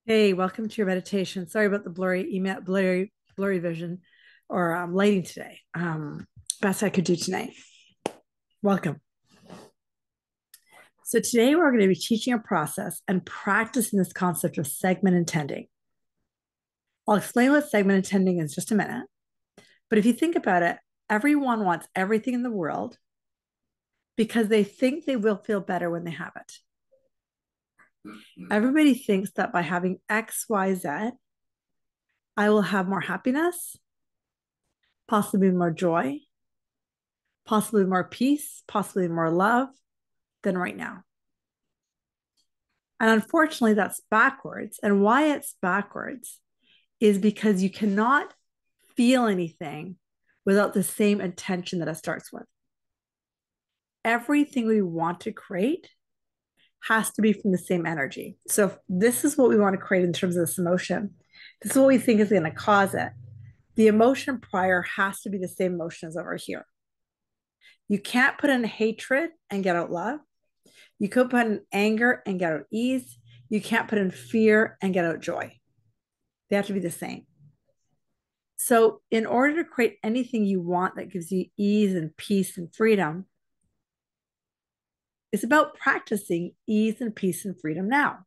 Hey, welcome to your meditation. Sorry about the blurry email, blurry vision or lighting today. Best I could do tonight. Welcome. So today we're going to be teaching a process and practicing this concept of segment intending. I'll explain what segment intending is in just a minute. But if you think about it, everyone wants everything in the world because they think they will feel better when they have it. Everybody thinks that by having X, Y, Z, I will have more happiness, possibly more joy, possibly more peace, possibly more love than right now. And unfortunately, that's backwards. And why it's backwards is because you cannot feel anything without the same intention that it starts with. Everything we want to create has to be from the same energy. So, this is what we want to create in terms of this emotion. This is what we think is going to cause it. The emotion prior has to be the same emotion as over here. You can't put in hatred and get out love. You could put in anger and get out ease. You can't put in fear and get out joy. They have to be the same. So, in order to create anything you want that gives you ease and peace and freedom, it's about practicing ease and peace and freedom now.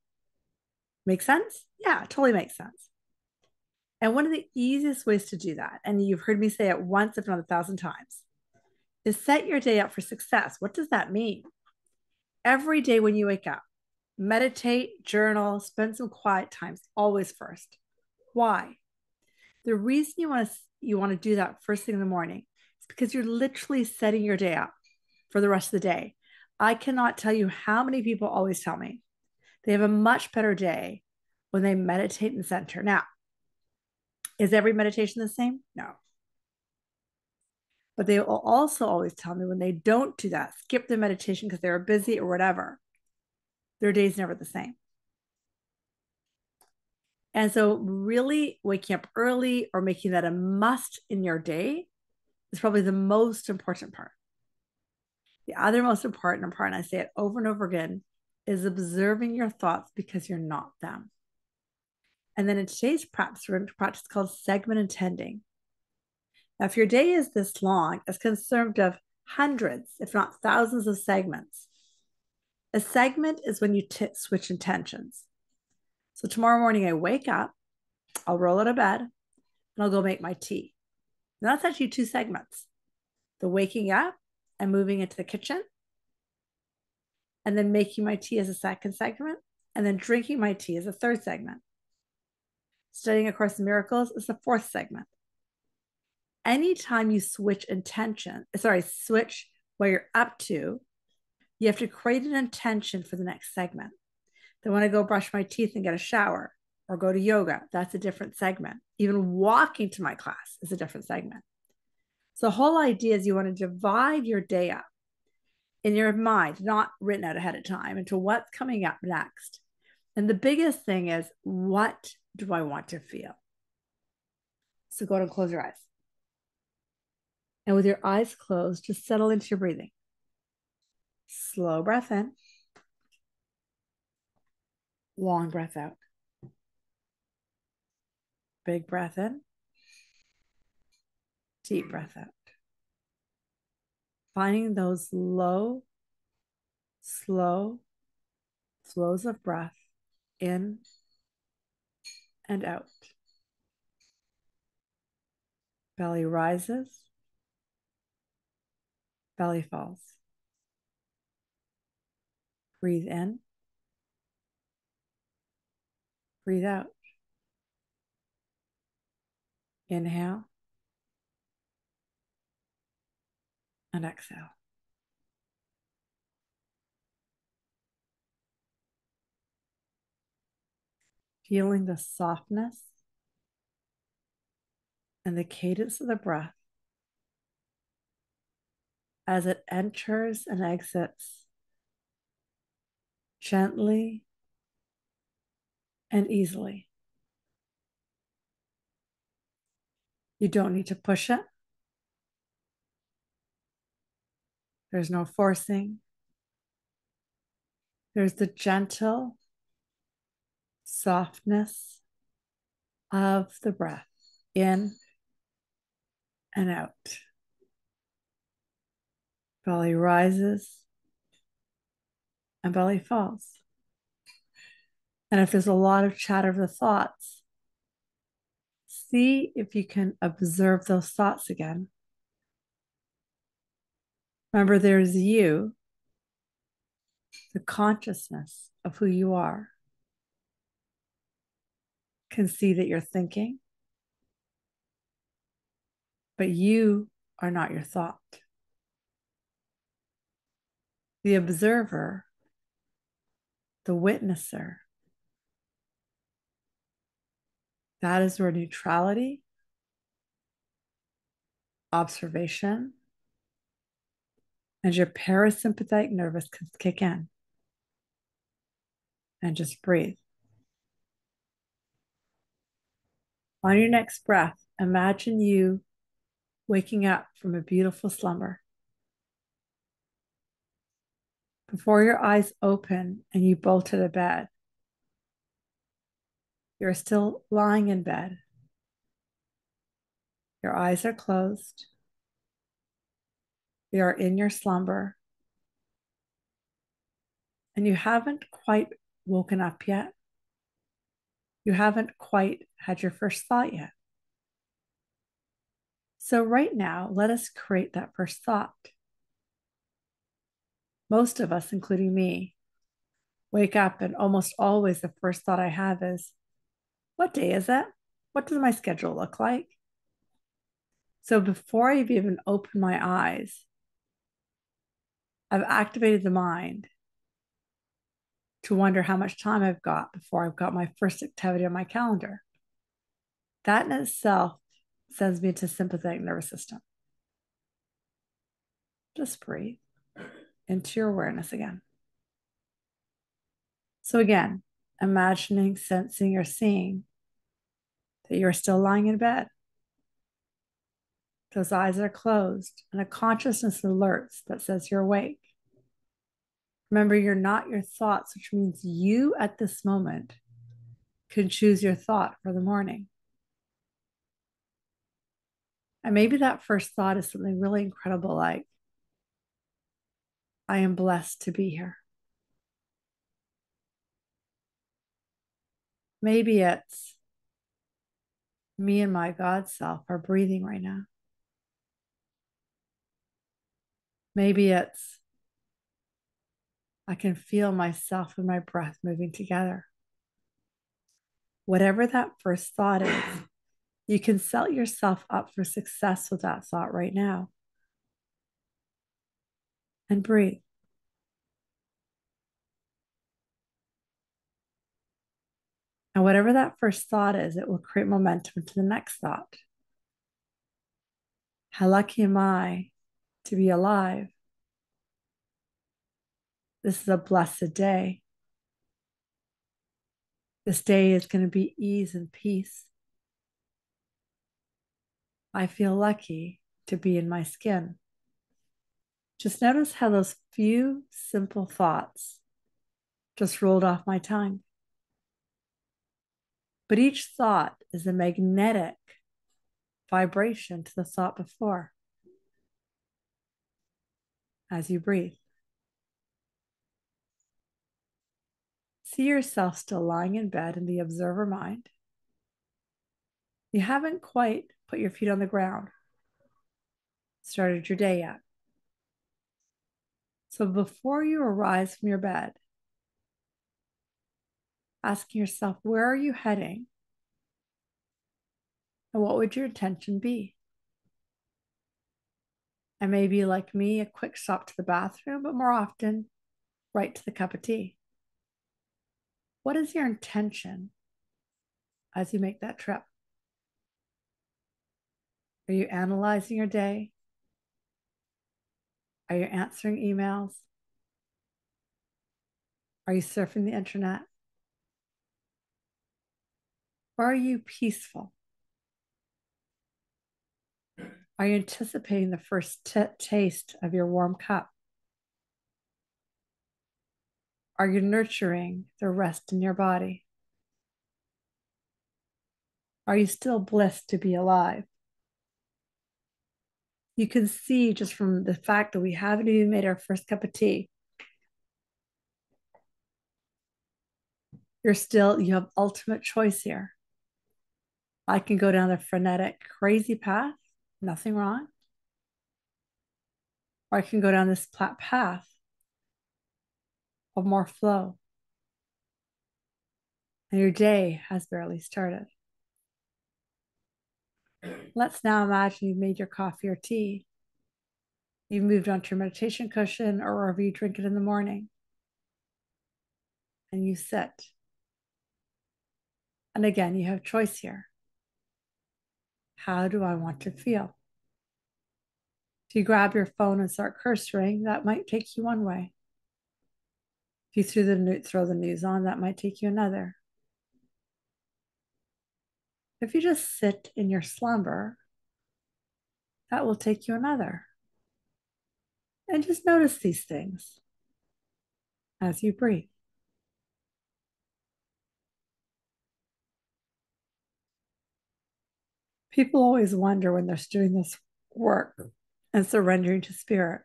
Make sense? Yeah, it totally makes sense. And one of the easiest ways to do that, and you've heard me say it once, if not 1,000 times, is set your day up for success. What does that mean? Every day when you wake up, meditate, journal, spend some quiet times, always first. Why? The reason you want to do that first thing in the morning is because you're literally setting your day up for the rest of the day. I cannot tell you how many people always tell me they have a much better day when they meditate and center. Now, is every meditation the same? No. But they will also always tell me when they don't do that, skip the meditation because they're busy or whatever, their day's never the same. And so, really waking up early or making that a must in your day is probably the most important part. The other most important part, and I say it over and over again, is observing your thoughts because you're not them. And then in today's practice, we're going to practice called segment intending. Now, if your day is this long, it's concerned of hundreds, if not thousands of segments. A segment is when you switch intentions. So tomorrow morning, I wake up, I'll roll out of bed, and I'll go make my tea. Now, that's actually two segments: the waking up and moving into the kitchen, and then making my tea as a second segment, and then drinking my tea as a third segment. Studying A Course in Miracles is the fourth segment. Anytime you switch switch what you're up to, you have to create an intention for the next segment. Then when I go brush my teeth and get a shower or go to yoga, that's a different segment. Even walking to my class is a different segment. So the whole idea is you want to divide your day up in your mind, not written out ahead of time, into what's coming up next. And the biggest thing is, what do I want to feel? So go ahead and close your eyes. And with your eyes closed, just settle into your breathing. Slow breath in, long breath out. Big breath in, deep breath out. Finding those low, slow flows of breath in and out. Belly rises, belly falls. Breathe in, breathe out. Inhale and exhale. Feeling the softness and the cadence of the breath as it enters and exits gently and easily. You don't need to push it. There's no forcing. There's the gentle softness of the breath in and out. Belly rises and belly falls. And if there's a lot of chatter of the thoughts, see if you can observe those thoughts again. Remember, there's you, the consciousness of who you are, can see that you're thinking, but you are not your thought. The observer, the witnesser, that is where neutrality, observation, and your parasympathetic nervous can kick in. And just breathe. On your next breath, imagine you waking up from a beautiful slumber. Before your eyes open and you bolt to the bed, you're still lying in bed. Your eyes are closed. You are in your slumber. And you haven't quite woken up yet. You haven't quite had your first thought yet. So, right now, let us create that first thought. Most of us, including me, wake up and almost always the first thought I have is, what day is it? What does my schedule look like? So before I've even opened my eyes, I've activated the mind to wonder how much time I've got before I've got my first activity on my calendar. That in itself sends me into sympathetic nervous system. Just breathe into your awareness again. So again, imagining, sensing, or seeing that you're still lying in bed. Those eyes are closed and a consciousness alerts that says you're awake. Remember, you're not your thoughts, which means you at this moment can choose your thought for the morning. And maybe that first thought is something really incredible like, I am blessed to be here. Maybe it's me and my God self are breathing right now. Maybe it's I can feel myself and my breath moving together. Whatever that first thought is, you can set yourself up for success with that thought right now. And breathe. And whatever that first thought is, it will create momentum to the next thought. How lucky am I to be alive? This is a blessed day. This day is going to be ease and peace. I feel lucky to be in my skin. Just notice how those few simple thoughts just rolled off my tongue. But each thought is a magnetic vibration to the thought before as you breathe. See yourself still lying in bed in the observer mind. You haven't quite put your feet on the ground, started your day yet. So before you arise from your bed, asking yourself, where are you heading? And what would your intention be? And maybe, like me, a quick stop to the bathroom, but more often, right to the cup of tea. What is your intention as you make that trip? Are you analyzing your day? Are you answering emails? Are you surfing the internet? Or are you peaceful? Are you anticipating the first taste of your warm cup? Are you nurturing the rest in your body? Are you still blissed to be alive? You can see just from the fact that we haven't even made our first cup of tea, you have ultimate choice here. I can go down the frenetic, crazy path, nothing wrong. Or I can go down this path of more flow. And your day has barely started. Let's now imagine you've made your coffee or tea. You've moved onto your meditation cushion or wherever you drink it in the morning. And you sit. And again, you have choice here. How do I want to feel? If you grab your phone and start cursoring, that might take you one way. If you throw the news on, that might take you another. If you just sit in your slumber, that will take you another. And just notice these things as you breathe. People always wonder when they're doing this work and surrendering to spirit,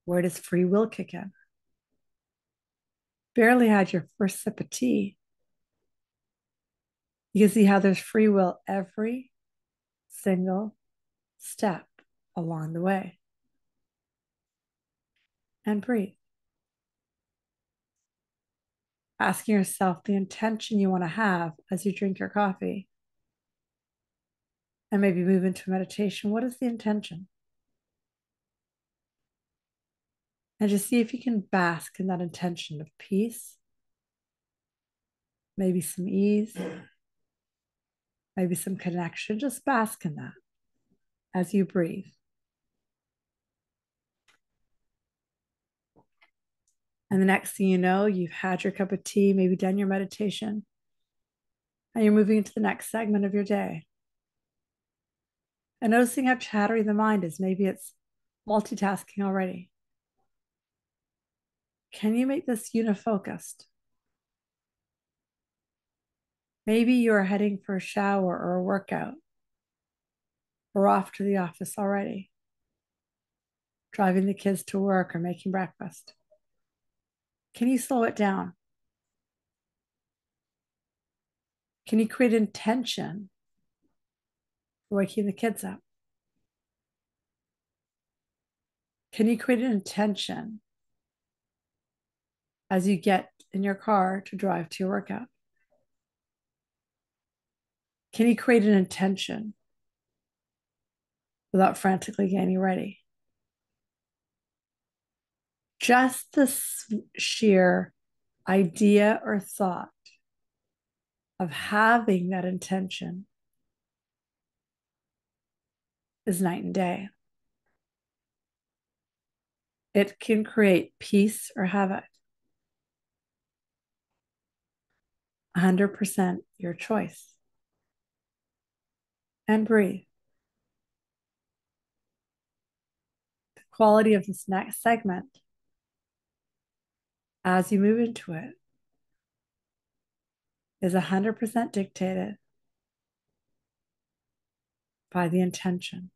where does free will kick in? Barely had your first sip of tea. You can see how there's free will every single step along the way. And breathe. Asking yourself the intention you want to have as you drink your coffee. And maybe move into meditation. What is the intention? And just see if you can bask in that intention of peace, maybe some ease, maybe some connection. Just bask in that as you breathe. And the next thing you know, you've had your cup of tea, maybe done your meditation, and you're moving into the next segment of your day. And noticing how chattery the mind is. Maybe it's multitasking already. Can you make this unifocused? Maybe you're heading for a shower or a workout, or off to the office already, driving the kids to work or making breakfast. Can you slow it down? Can you create intention for waking the kids up? Can you create an intention as you get in your car to drive to your workout? Can you create an intention without frantically getting ready? Just the sheer idea or thought of having that intention is night and day. It can create peace or havoc. 100% your choice. And breathe. The quality of this next segment, as you move into it, is 100% dictated by the intention.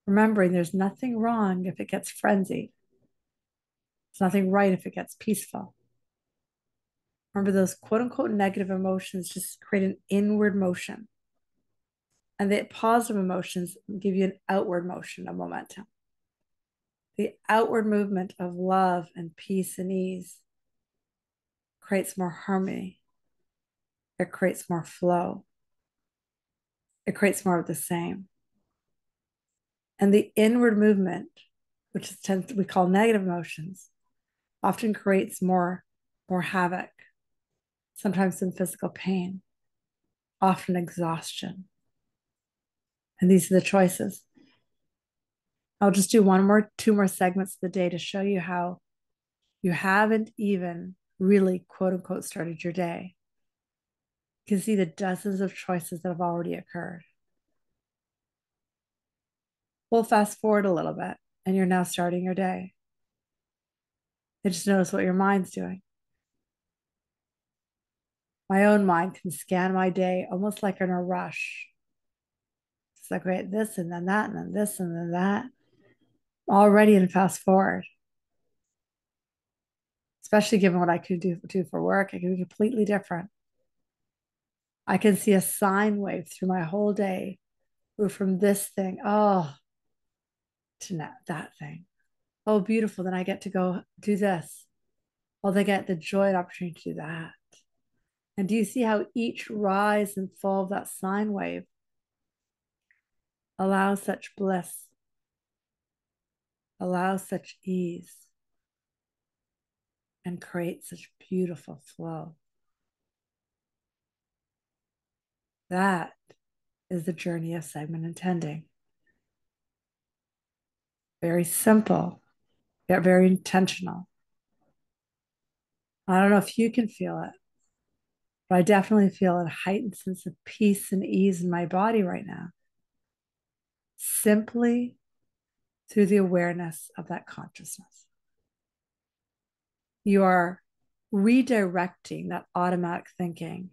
Remembering there's nothing wrong if it gets frenzied. There's nothing right if it gets peaceful. Remember, those quote unquote negative emotions just create an inward motion. And the positive emotions give you an outward motion of momentum. The outward movement of love and peace and ease creates more harmony. It creates more flow. It creates more of the same. And the inward movement, which we call negative emotions, often creates more havoc, sometimes some physical pain, often exhaustion. And these are the choices. I'll just do two more segments of the day to show you how you haven't even really, quote unquote, started your day. You can see the dozens of choices that have already occurred. We'll fast forward a little bit, and you're now starting your day. And just notice what your mind's doing. My own mind can scan my day almost like in a rush. It's like, wait, this and then that, and then this and then that. Already in fast forward, especially given what I could do for work, it could be completely different. I can see a sine wave through my whole day, move from this thing, oh, to that thing. Oh, beautiful. Then I get to go do this. Well, they get the joy and opportunity to do that. And do you see how each rise and fall of that sine wave allows such bliss, allows such ease, and creates such beautiful flow? That is the journey of segment intending. Very simple, yet very intentional. I don't know if you can feel it, but I definitely feel a heightened sense of peace and ease in my body right now, simply through the awareness of that consciousness. You are redirecting that automatic thinking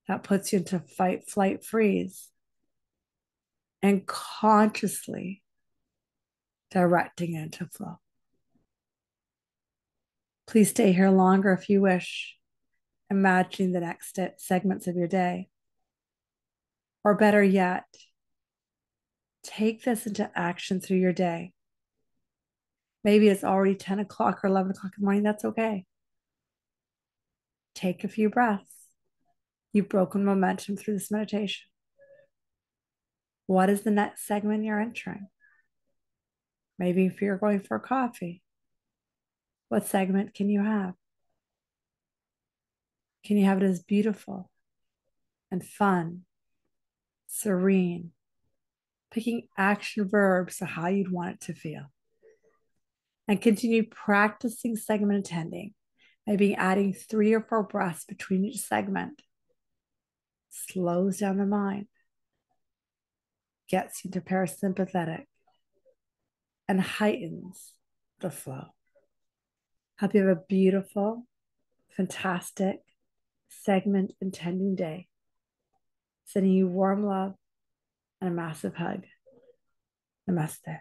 that puts you into fight, flight, freeze, and consciously directing it into flow. Please stay here longer if you wish, imagining the next segments of your day. Or better yet, take this into action through your day. Maybe it's already 10 o'clock or 11 o'clock in the morning. That's okay. Take a few breaths. You've broken momentum through this meditation. What is the next segment you're entering? Maybe if you're going for coffee, what segment can you have? Can you have it as beautiful and fun, serene, picking action verbs to how you'd want it to feel? And continue practicing segment attending, maybe adding 3 or 4 breaths between each segment. Slows down the mind, gets you to parasympathetic, and heightens the flow. Hope you have a beautiful, fantastic segment intending day. Sending you warm love and a massive hug. Namaste.